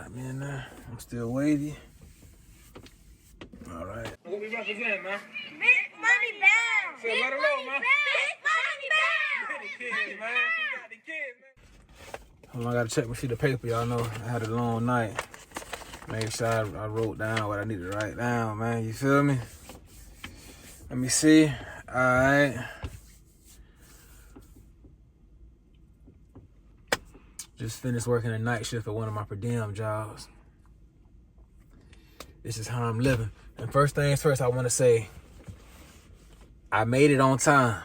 Got me in there. I'm still wavy. All right. What we represent, man? Big money bound. So let her know, man. Big money bound. The kids, man. We got the kids, man. Hold on, I gotta check my sheet of paper. Y'all know I had a long night. Make sure I wrote down what I needed to write down, man. You feel me? Let me see. All right. Just finished working a night shift at one of my per diem jobs. This is how I'm living. And first things first, I want to say, I made it on time.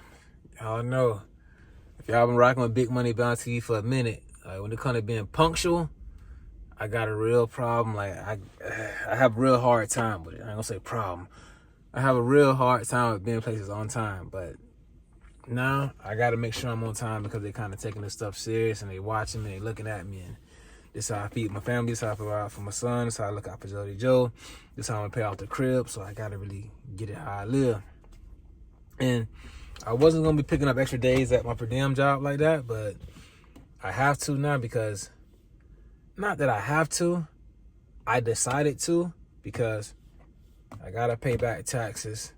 Y'all know, if y'all been rocking with Big Money Bound TV for a minute, like when it comes to being punctual, I got a real problem. Like I have a real hard time with it. I ain't gonna say problem. I have a real hard time with being places on time. But now I gotta make sure I'm on time because they kind of taking this stuff serious and they watching me, they looking at me, and this is how I feed my family, this is how I provide for my son, this is how I look out for Jody Joe, this is how I'm gonna pay off the crib. So I gotta really get it how I live. And I wasn't gonna be picking up extra days at my per diem job like that, but I have to now because, not that I have to, I decided to because I gotta pay back taxes.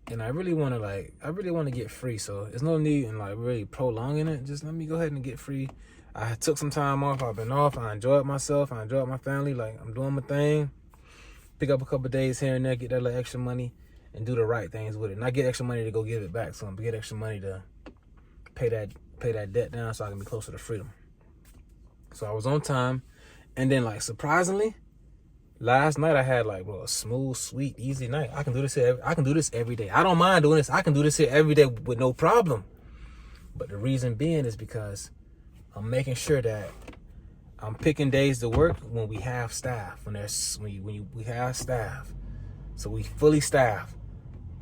And I really want to get free. So there's no need in like really prolonging it. Just let me go ahead and get free. I took some time off. I've been off. I enjoyed myself. I enjoyed my family. Like I'm doing my thing. Pick up a couple of days here and there, get that little extra money and do the right things with it. Not get extra money to go give it back to them, but get extra money to pay that debt down so I can be closer to freedom. So I was on time. And then like surprisingly, last night I had like, bro, a smooth, sweet, easy night. I can do this every day. I don't mind doing this. I can do this here every day with no problem. But the reason being is because I'm making sure that I'm picking days to work when we have staff. When we have staff, so we fully staffed.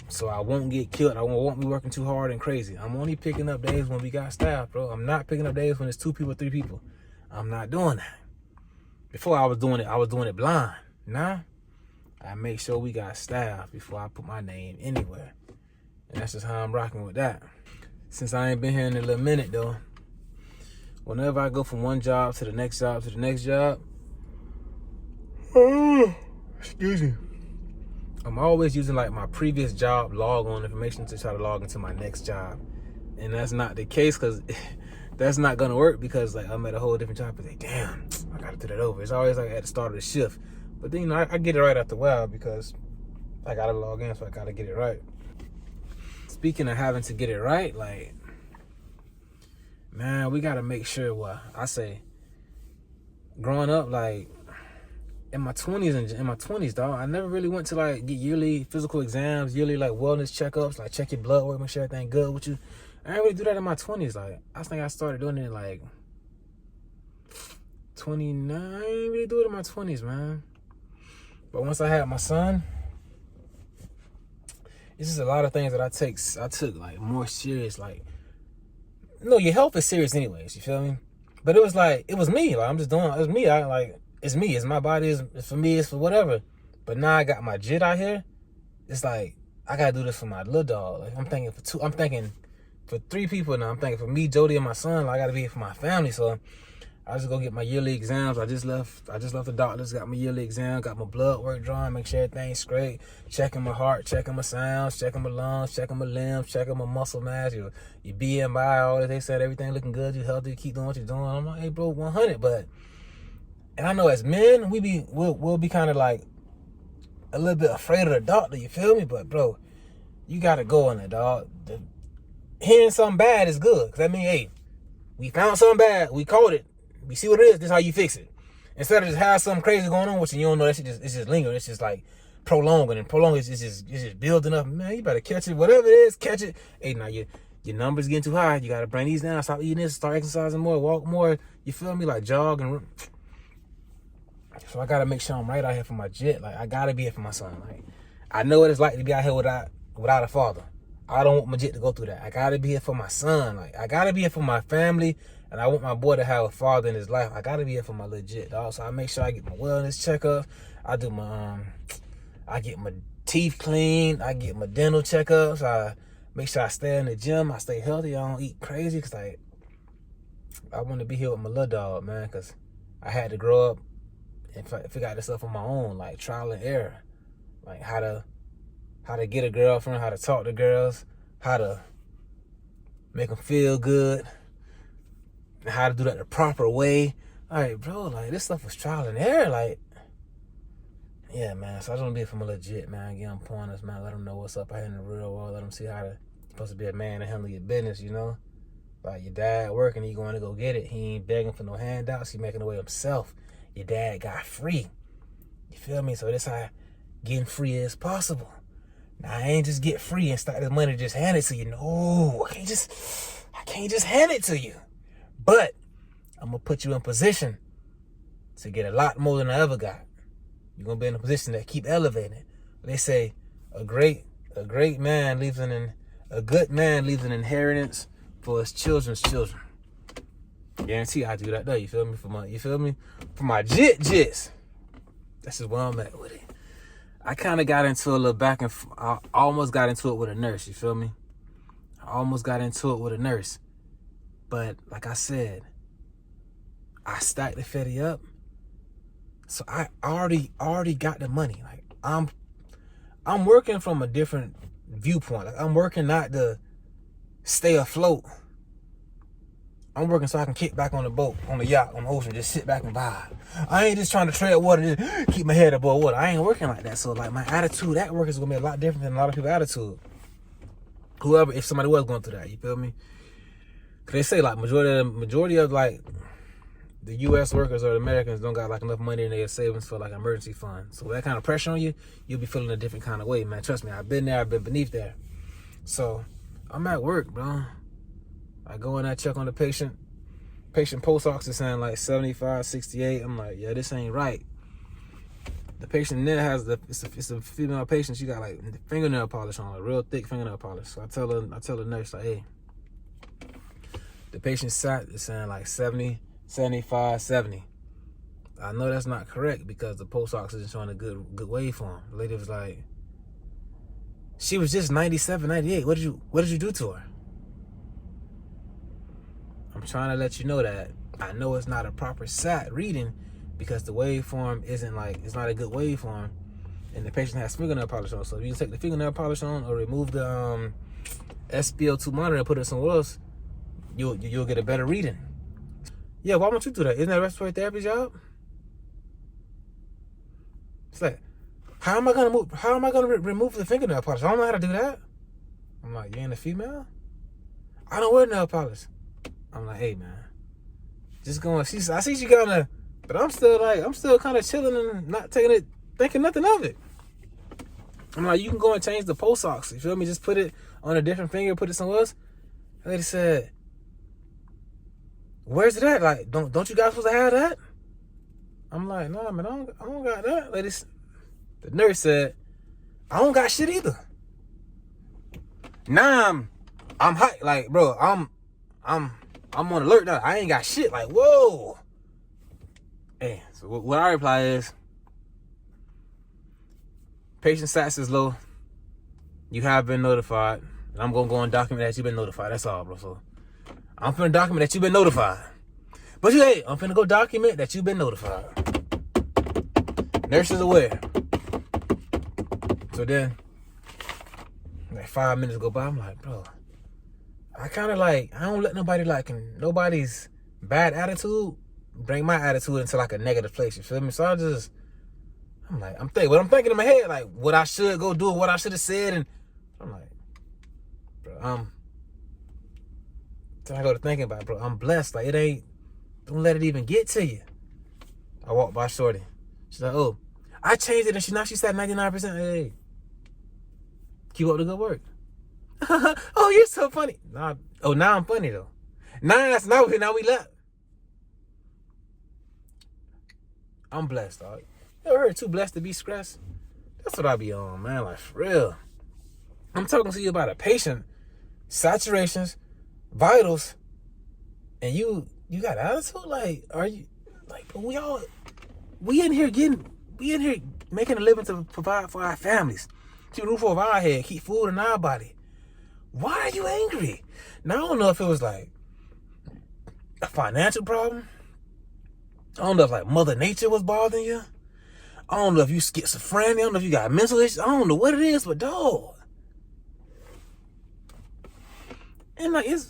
So I won't get killed. I won't be working too hard and crazy. I'm only picking up days when we got staff, bro. I'm not picking up days when it's 2 people, 3 people. I'm not doing that. Before I was doing it blind. Now, I make sure we got staff before I put my name anywhere. And that's just how I'm rocking with that. Since I ain't been here in a little minute though, whenever I go from one job to the next job to the next job, excuse me, I'm always using like my previous job log on information to try to log into my next job. And that's not the case because that's not gonna work because like I'm at a whole different job. But like, damn, I gotta do that over. It's always like at the start of the shift. But then, you know, I get it right after a while because I gotta log in, so I gotta get it right. Speaking of having to get it right, like, man, we gotta make sure what I say. Growing up, like, in my 20s, dog, I never really went to like get yearly physical exams, yearly like wellness checkups, like check your blood work, make sure everything good with you. I didn't really do that in my 20s. Like, I think I started doing it like 29. I didn't really do it in my 20s, man. But once I had my son, it's just a lot of things that I took like more serious. Like, no, your health is serious anyways, you feel me? But it was me. Like, I'm just doing, it's me. It's me. It's my body. It's for me. It's for whatever. But now I got my jit out here. It's like, I gotta do this for my little dog. Like, I'm thinking for 3 people now. I'm thinking for me, Jody, and my son. Like, I gotta be here for my family. So I just go get my yearly exams. I just left the doctors, got my yearly exam, got my blood work drawn, make sure everything's straight, checking my heart, checking my sounds, checking my lungs, checking my limbs, checking my muscle mass, your BMI, all that. They said everything looking good, you healthy, keep doing what you're doing. I'm like, hey bro, 100, but, and I know as men, we'll be kind of like a little bit afraid of the doctor, you feel me? But bro, you gotta go in there, dog. Hearing something bad is good, because that means, hey, we found something bad, we caught it. We see what it is, this is how you fix it. Instead of just have something crazy going on with you, you don't know that shit it's just lingering. It's just like prolonging, and prolonging is just building up. Man, you better catch it. Whatever it is, catch it. Hey, now your numbers getting too high. You gotta bring these down. Stop eating this. Start exercising more. Walk more. You feel me? Like jog and. So I gotta make sure I'm right out here for my jet. Like I gotta be here for my son. Like I know what it's like to be out here without a father. I don't want my jet to go through that. I gotta be here for my son. Like I gotta be here for my family. And I want my boy to have a father in his life. I gotta be here for my legit dog. So I make sure I get my wellness checkup. I do my I get my teeth cleaned. I get my dental checkups. I make sure I stay in the gym. I stay healthy. I don't eat crazy. Cause I want to be here with my little dog, man. Cause I had to grow up and figure out this stuff on my own, like trial and error, like how to get a girlfriend, how to talk to girls, how to make them feel good, and how to do that the proper way. Like, bro, like this stuff was trial and error, like. Yeah, man. So I just want to be from a legit, man. Give them pointers, man. Let them know what's up out here in the real world. Let them see how you're supposed to be a man and handle your business, you know? Like your dad working, he going to go get it. He ain't begging for no handouts. He making it away himself. Your dad got free. You feel me? So this how getting free is possible. Now, I ain't just get free and start this money just hand it to you. No, I can't just hand it to you. But I'm going to put you in position to get a lot more than I ever got. You're going to be in a position that keep elevating. They say a good man leaves an inheritance for his children's children. Guarantee I do that though. You feel me? For my jits. That's just where I'm at with it. I kind of got into a little back and I almost got into it with a nurse. You feel me? I almost got into it with a nurse. But like I said, I stacked the fetty up. So I already got the money. Like I'm working from a different viewpoint. Like I'm working not to stay afloat. I'm working so I can kick back on the boat, on the yacht, on the ocean, just sit back and vibe. I ain't just trying to tread water, just keep my head above water. I ain't working like that. So like my attitude at work is gonna be a lot different than a lot of people's attitude. If somebody was going through that, you feel me? Cause they say like majority of like the U.S. workers or the Americans don't got like enough money in their savings for like emergency funds. So that kind of pressure on you, you'll be feeling a different kind of way, man. Trust me, I've been there, I've been beneath there. So I'm at work, bro. I go in, I check on the patient. Patient pulse ox is saying like 75, 68. I'm like, yeah, this ain't right. The patient then has it's a female patient. She got like fingernail polish on, like real thick fingernail polish. So I tell the nurse like, hey, the patient sat is saying like 70. 75, 70. I know that's not correct because the pulse oxygen is showing a good waveform. The lady was like, she was just 97, 98. What did you do to her? I'm trying to let you know that I know it's not a proper SAT reading because the waveform isn't like, it's not a good waveform, and the patient has fingernail polish on. So if you take the fingernail polish on or remove the SpO2 monitor and put it somewhere else, you'll get a better reading. Yeah, why don't you do that? Isn't that a respiratory therapy job? It's like, how am I gonna remove the fingernail polish? I don't know how to do that. I'm like, you ain't a female? I don't wear nail polish. I'm like, hey man, just going. I see you gonna, but I'm still kind of chilling and not thinking nothing of it. I'm like, you can go and change the pulse ox. You feel me? Just put it on a different finger, put it somewhere else. The lady said, where's it at? Like, don't you guys supposed to have that? I'm like, nah, man, I don't got that. The nurse said, I don't got shit either. Now I'm hot, like, bro, I'm on alert now. I ain't got shit. Like, whoa. Hey, so what I reply is, patient stats is low. You have been notified. And I'm gonna go and document that you've been notified. That's all, bro. So I'm finna document that you've been notified. But hey, I'm finna go document that you've been notified. Nurse is aware. So then, like 5 minutes go by, I'm like, bro, I kind of like, I don't let nobody's bad attitude bring my attitude into like a negative place, you feel me? So I'm thinking in my head, like what I should go do, what I should have said, and I'm like, bro, I go to thinking about it, bro, I'm blessed. Like, don't let it even get to you. I walked by shorty. She's like, oh, I changed it, and she said 99%. Hey, keep up the good work. Oh, you're so funny. Now I'm funny though. Now we left. I'm blessed, dog. You ever heard too blessed to be stressed? That's what I be on, man. Like, for real. I'm talking to you about a patient, saturations, vitals, and you got attitude? Like, are you like, we in here making a living to provide for our families, keep a roof over our head, keep food in our body. Why are you angry? Now, I don't know if it was like a financial problem. I don't know if like Mother Nature was bothering you. I don't know if you schizophrenic. I don't know if you got mental issues. I don't know what it is, but dog. And like it's.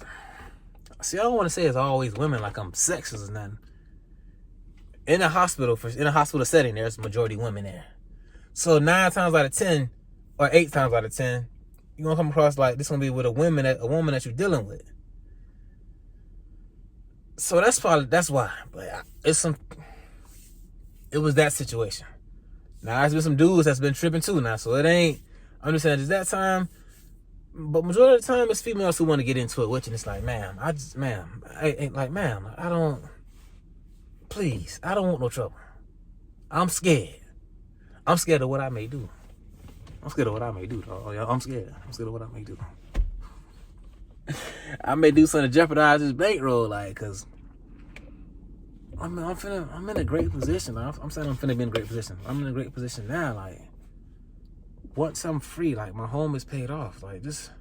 See, I don't want to say it's always women like I'm sexist or nothing. In a hospital setting, there's a majority women there. So 9 times out of 10, or 8 times out of 10, you're gonna come across like this gonna be with a woman that you're dealing with. So that's why. But it was that situation. Now there's been some dudes that's been tripping too now, so it ain't. I'm just saying it's that time. But majority of the time, it's females who want to get into it, which and it's like, ma'am, I don't. Please, I don't want no trouble. I'm scared. I'm scared of what I may do. I'm scared of what I may do, dog. I'm scared. I'm scared of what I may do. I may do something to jeopardize this bankroll, like, cause I'm in a great position. I'm saying I'm finna be in a great position. I'm in a great position now, like. Once I'm free, like my home is paid off, like this.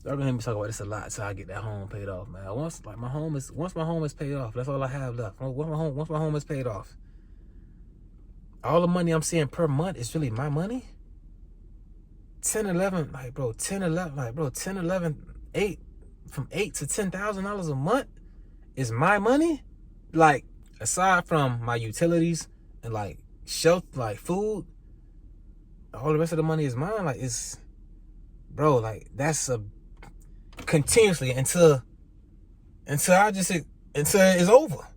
Y'all gonna hear me talk about this a lot till I get that home paid off, man. Once my home is paid off, that's all I have left. Once my home is paid off, all the money I'm seeing per month is really my money. 10, 11, like bro, 10, 11, like bro, 10, 11, 8, from $8,000 to $10,000 a month is my money. Like aside from my utilities and like shelter, like food, all the rest of the money is mine. Like it's, bro, like that's a continuously until it's over.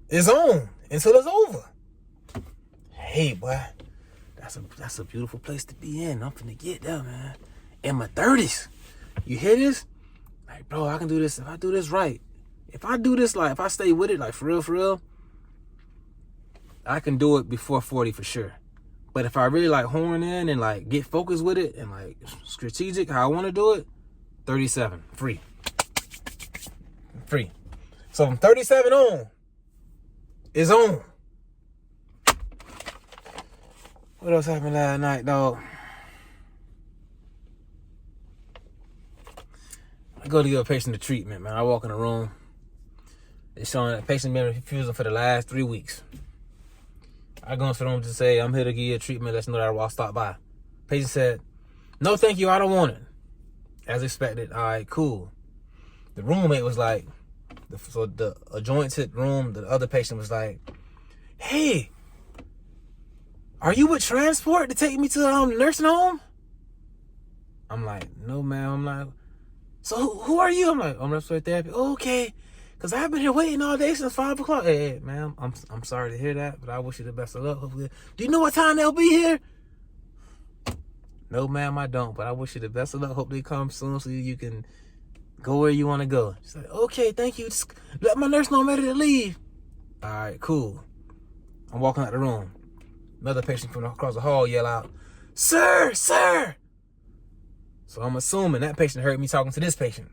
It's on until it's over. Hey, boy, that's a beautiful place to be in. I'm finna get there, man. In my 30s, you hear this? Like, bro, I can do this if I do this right. If I do this, like if I stay with it, like for real. I can do it before 40 for sure. But if I really like horn in and like get focused with it and like strategic how I want to do it, 37, free. So from 37 on, is on. What else happened last night, dog? I go to give a patient a treatment, man. I walk in the room. It's showing that patient been refusing for the last 3 weeks. I go into the room to say, I'm here to give you a treatment. Let you know that I'll stop by. Patient said, no, thank you. I don't want it. As expected. All right, cool. The roommate was like, the adjoining room, the other patient was like, hey, are you with transport to take me to the nursing home? I'm like, no, ma'am. I'm like, so who are you? I'm like, I'm respiratory therapy. Oh, okay. Because I've been here waiting all day since 5 o'clock. Hey, ma'am, I'm sorry to hear that, but I wish you the best of luck. Hopefully. Do you know what time they'll be here? No, ma'am, I don't, but I wish you the best of luck. Hope they come soon so you can go where you want to go. She's like, okay, thank you. Just let my nurse know I'm ready to leave. All right, cool. I'm walking out the room. Another patient from across the hall yell out, sir. So I'm assuming that patient heard me talking to this patient.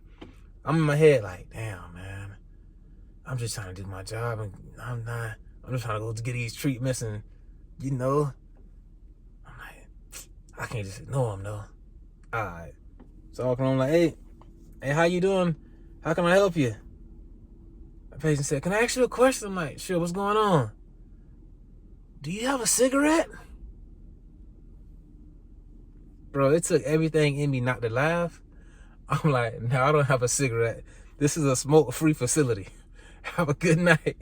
I'm in my head like, damn, man. I'm just trying to do my job, and I'm just trying to go to get these treatments, and I'm like, I can't just ignore him though. All right. So I walk around like, hey, how you doing? How can I help you? The patient said, can I ask you a question? I'm like, sure, what's going on? Do you have a cigarette? Bro, it took everything in me not to laugh. I'm like, no, I don't have a cigarette. This is a smoke-free facility. Have a good night.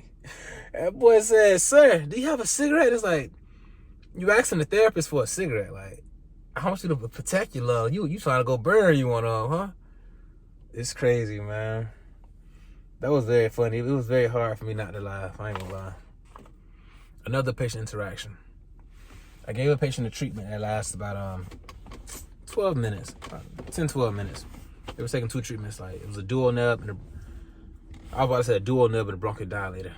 That boy said, sir, do you have a cigarette? It's like, you asking the therapist for a cigarette. Like, I want you to protect your love. You trying to go burn you one of them, huh? It's crazy, man. That was very funny. It was very hard for me not to laugh. I ain't gonna lie. Another patient interaction. I gave a patient a treatment that lasted about 12 minutes. 10-12 minutes. They were taking 2 treatments. Like, it was a dual nub and I was about to say a dual nub and a bronchodilator.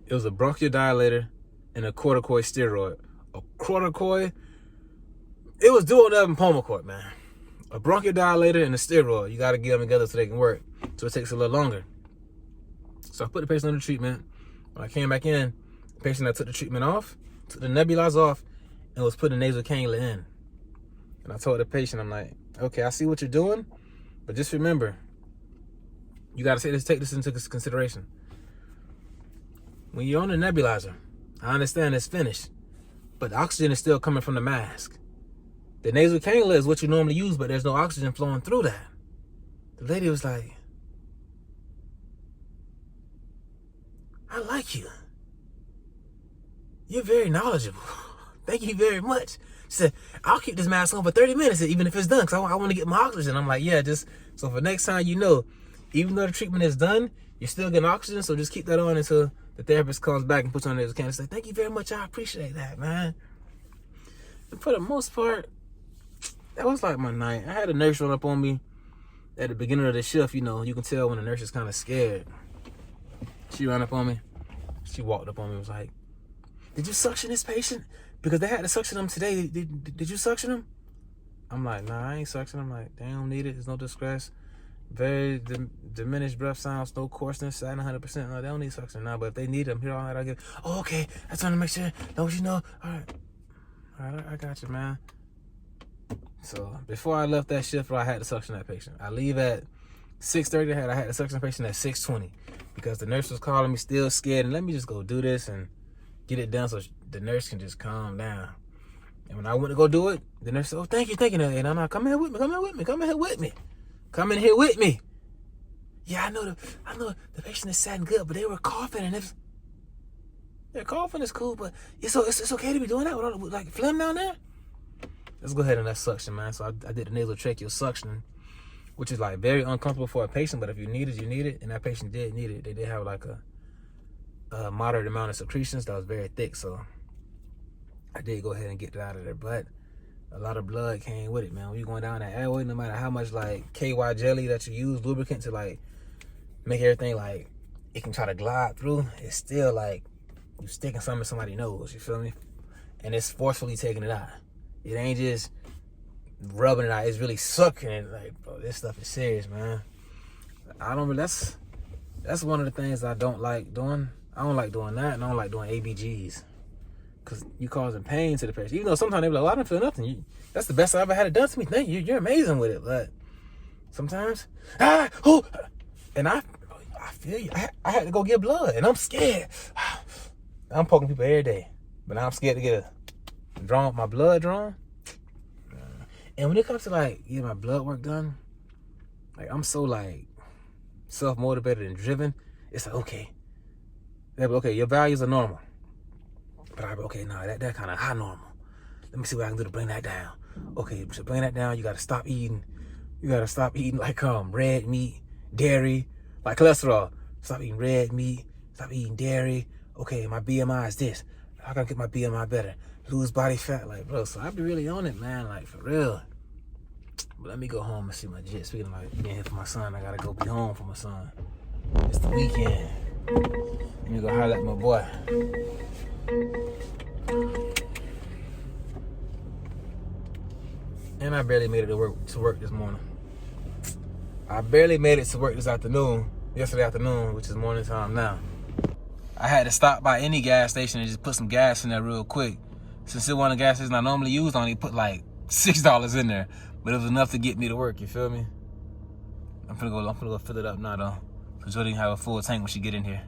It was a bronchodilator and a corticoid steroid. A corticoid, it was dual nub and Pulmicort, man. A bronchodilator and a steroid. You gotta get them together so they can work. So it takes a little longer. So I put the patient under treatment. When I came back in, the patient that took the treatment off, took the nebulizer off, and was putting nasal cannula in. And I told the patient, I'm like, okay, I see what you're doing, but just remember, you gotta take this into consideration. when you're on a nebulizer, I understand it's finished, but the oxygen is still coming from the mask. The nasal cannula is what you normally use, but there's no oxygen flowing through that. The lady was like, I like you. You're very knowledgeable. Thank you very much. She said, I'll keep this mask on for 30 minutes, even if it's done, because I want to get my oxygen. I'm like, yeah, just so for next time, you know, even though the treatment is done, you're still getting oxygen, so just keep that on until the therapist comes back and puts on his can and say, thank you very much, I appreciate that, man. And for the most part, that was like my night. I had a nurse run up on me at the beginning of the shift. You know, you can tell when the nurse is kind of scared. She ran up on me. She walked up on me and was like, did you suction this patient? Because they had to suction him today. Did you suction him? I'm like, nah, I ain't suction. I'm like, they don't need it. There's no distress. Very diminished breath sounds, no coarseness, 100%. No, they don't need suction now, but if they need them, here all that I get. Oh, okay. I just want to make sure. Know what you know. All right, I got you, man. So before I left that shift, I had to suction that patient. I leave at 6:30. I had to suction the patient at 6:20 because the nurse was calling me, still scared, and let me just go do this and get it done so the nurse can just calm down. And when I went to go do it, the nurse said, oh, thank you. And I'm like, come in here with me. Yeah, I know the patient is sad and good, but they were coughing, and if they're coughing, it's cool, but it's okay to be doing that with all the, like, phlegm down there. Let's go ahead and let's suction, man. So I did the nasotracheal suction, which is like very uncomfortable for a patient, but if you need it, you need it. And that patient did need it. They did have like a moderate amount of secretions that was very thick, so I did go ahead and get that out of there. But a lot of blood came with it, man. When you're going down that airway, no matter how much like KY jelly that you use, lubricant to like make everything like it can try to glide through, it's still like you sticking something in somebody's nose, you feel me? And it's forcefully taking it out. It ain't just rubbing it out. It's really sucking it. Like, bro, this stuff is serious, man. I don't really, that's one of the things I don't like doing. I don't like doing that, and I don't like doing ABGs. Because you causing pain to the patient. Even though sometimes they be like, well, I don't feel nothing. That's the best I ever had it done to me. Thank you. You're amazing with it. But sometimes, and I feel you. I had to go get blood, and I'm scared. I'm poking people every day. But I'm scared to get my blood drawn. And when it comes to like getting my blood work done, like I'm so like self-motivated and driven. It's like, okay, your values are normal, but okay, nah, that kind of high normal. Let me see what I can do to bring that down. Okay, to bring that down, you gotta stop eating. You gotta stop eating like red meat, dairy, like cholesterol. Stop eating red meat. Stop eating dairy. Okay, my BMI is this. How can I get my BMI better? Lose body fat, like, bro. So I be really on it, man, like, for real. But let me go home and see my jit. Speaking of like being here for my son, I gotta go be home for my son. It's the weekend. Let me go holler at my boy. And I barely made it to work this morning. I barely made it to work yesterday afternoon, which is morning time now. I had to stop by any gas station and just put some gas in there real quick. Since it wasn't a gas station I normally use, I only put like $6 in there. But it was enough to get me to work, you feel me? I'm gonna go fill it up now though. Cause Jody didn't have a full tank when she get in here.